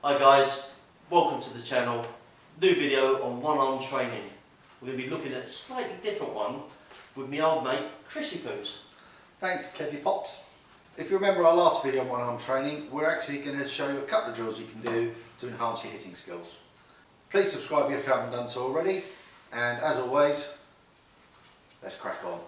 Hi guys, welcome to the channel. New video on one-arm training. We're going to be looking at a slightly different one with my old mate Chrissy Poos. Thanks Kevy Pops. If you remember our last video on one-arm training, we're actually going to show you a couple of drills you can do to enhance your hitting skills. Please subscribe if you haven't done so already, and as always, let's crack on.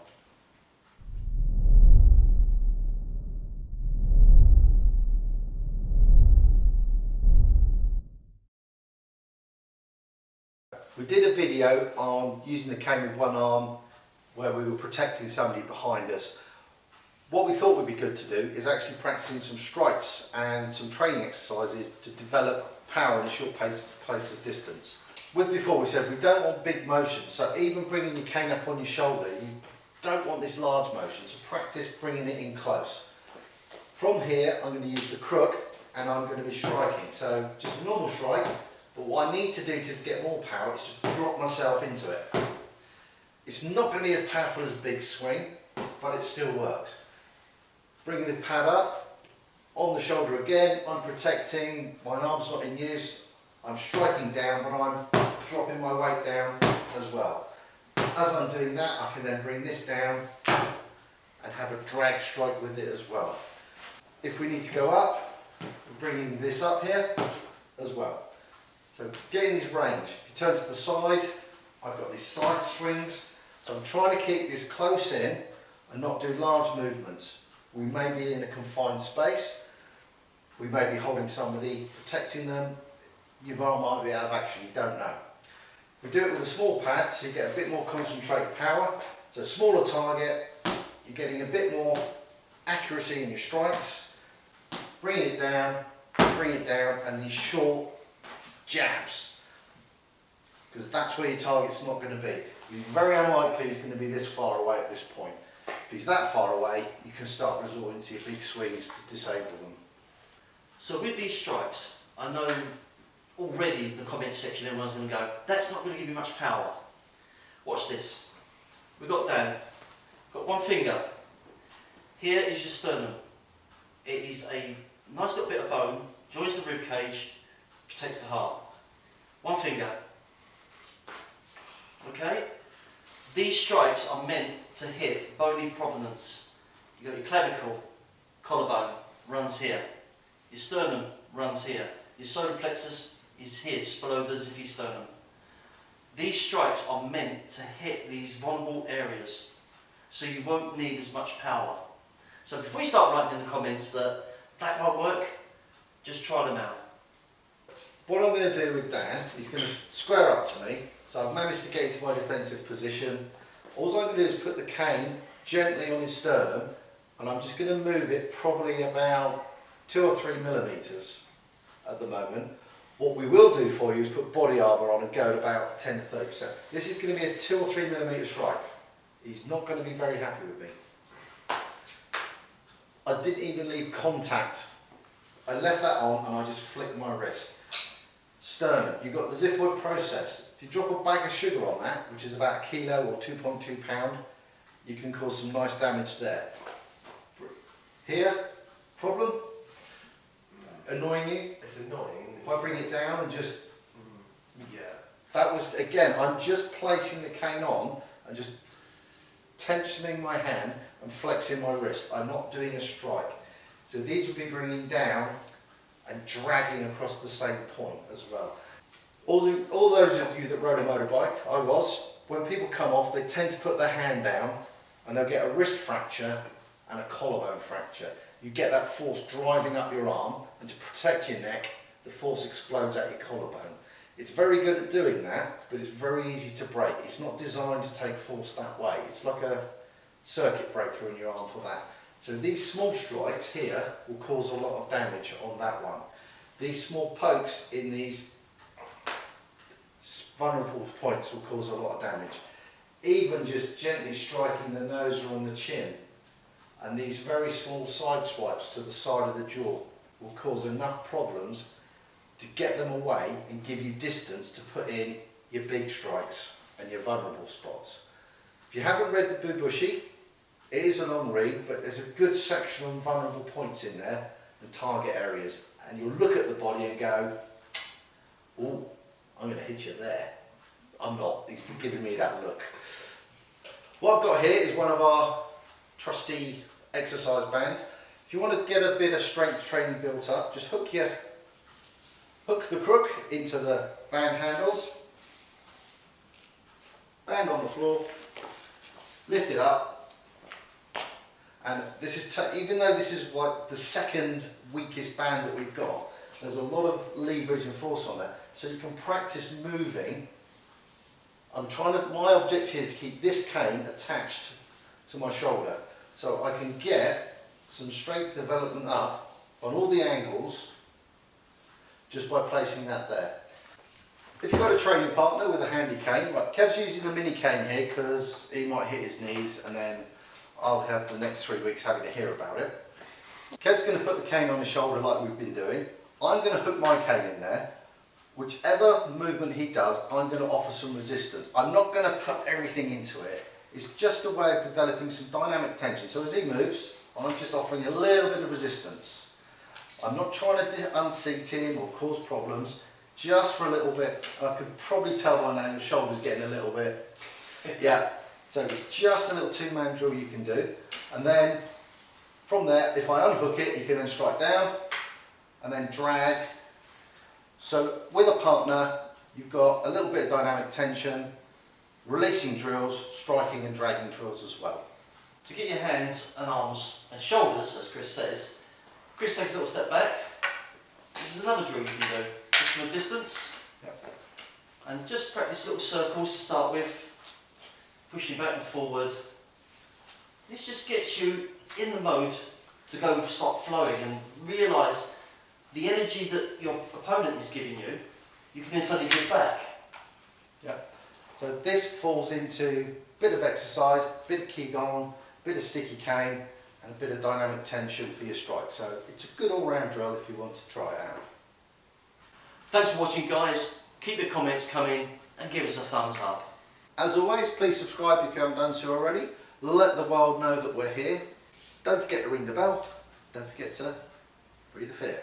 We did a video on using the cane with one arm where we were protecting somebody behind us. What we thought would be good to do is actually practicing some strikes and some training exercises to develop power in a short place of distance. With before we said we don't want big motions, so even bringing your cane up on your shoulder, you don't want this large motion, so practice bringing it in close. From here I'm going to use the crook and I'm going to be striking, so just a normal strike. But what I need to do to get more power is just drop myself into it. It's not going to be as powerful as a big swing, but it still works. Bringing the pad up, on the shoulder again, I'm protecting, my arm's not in use, I'm striking down, but I'm dropping my weight down as well. As I'm doing that, I can then bring this down and have a drag strike with it as well. If we need to go up, we're bringing this up here as well. So getting this range, if you turn to the side, I've got these side swings, so I'm trying to keep this close in and not do large movements. We may be in a confined space, we may be holding somebody, protecting them, your arm might be out of action, you don't know. We do it with a small pad so you get a bit more concentrated power, so a smaller target, you're getting a bit more accuracy in your strikes, bring it down, and these short jabs, because that's where your target's not going to be. It's very unlikely he's going to be this far away at this point. If he's that far away, you can start resorting to your big swings to disable them. So with these strikes, I know already in the comment section everyone's going to go, that's not going to give you much power. Watch this. We've got down, got one finger. Here is your sternum. It is a nice little bit of bone, joins the rib cage, protects the heart. One finger. Okay? These strikes are meant to hit bony provenance. You've got your clavicle, collarbone, runs here. Your sternum runs here. Your solar plexus is here, just below the zippy sternum. These strikes are meant to hit these vulnerable areas, so you won't need as much power. So before you start writing in the comments that won't work, just try them out. What I'm going to do with Dan, he's going to square up to me, so I've managed to get into my defensive position. All I'm going to do is put the cane gently on his sternum, and I'm just going to move it probably about 2 or 3 millimetres at the moment. What we will do for you is put body armour on and go at about 10 to 30%. This is going to be a 2 or 3 millimetre strike. He's not going to be very happy with me. I didn't even leave contact. I left that on and I just flicked my wrist. Sternum, you've got the xiphoid process. If you drop a bag of sugar on that, which is about 1 kilo or 2.2 pound, you can cause some nice damage there. Here, problem? Annoying you? It's annoying. If I bring it down and just... Yeah. That was, again, I'm just placing the cane on and just tensioning my hand and flexing my wrist. I'm not doing a strike. So these would be bringing down and dragging across the same point as well. All those of you that rode a motorbike, when people come off, they tend to put their hand down and they'll get a wrist fracture and a collarbone fracture. You get that force driving up your arm, and to protect your neck, the force explodes out your collarbone. It's very good at doing that, but it's very easy to break. It's not designed to take force that way. It's like a circuit breaker in your arm for that. So these small strikes here will cause a lot of damage on that one. These small pokes in these vulnerable points will cause a lot of damage. Even just gently striking the nose or on the chin, and these very small side swipes to the side of the jaw will cause enough problems to get them away and give you distance to put in your big strikes and your vulnerable spots. If you haven't read the Bubushi, it is a long read, but there's a good section on vulnerable points in there and target areas, and you'll look at the body and go, oh, I'm going to hit you there. I'm not, he's giving me that look. What I've got here is one of our trusty exercise bands. If you want to get a bit of strength training built up, just hook the crook into the band handles, band on the floor, lift it up, and this is, even though this is like the second weakest band that we've got, there's a lot of leverage and force on there, so you can practice moving. My object here is to keep this cane attached to my shoulder, so I can get some strength development up on all the angles just by placing that there. If you've got a training partner with a handy cane, right, Kev's using a mini cane here because he might hit his knees and then I'll have the next 3 weeks having to hear about it. Kev's going to put the cane on his shoulder like we've been doing. I'm going to hook my cane in there. Whichever movement he does, I'm going to offer some resistance. I'm not going to put everything into it. It's just a way of developing some dynamic tension. So as he moves, I'm just offering a little bit of resistance. I'm not trying to unseat him or cause problems, just for a little bit. I can probably tell by now your shoulder's getting a little bit. Yeah, so it's just a little two-man drill you can do. And then from there, if I unhook it, you can then strike down and then drag. So with a partner, you've got a little bit of dynamic tension, releasing drills, striking and dragging drills as well. To get your hands and arms and shoulders, as Chris says, Chris takes a little step back. This is another drill you can do, just from a distance. Yep. And just practice little circles to start with, pushing back and forward. This just gets you in the mode to go start flowing and realise the energy that your opponent is giving you, you can then suddenly give back. Yeah. So this falls into a bit of exercise, bit of qigong, bit of sticky cane, and a bit of dynamic tension for your strike. So it's a good all-round drill if you want to try it out. Thanks for watching, guys. Keep your comments coming and give us a thumbs up. As always, please subscribe if you haven't done so already. Let the world know that we're here. Don't forget to ring the bell. Don't forget to breathe the fear.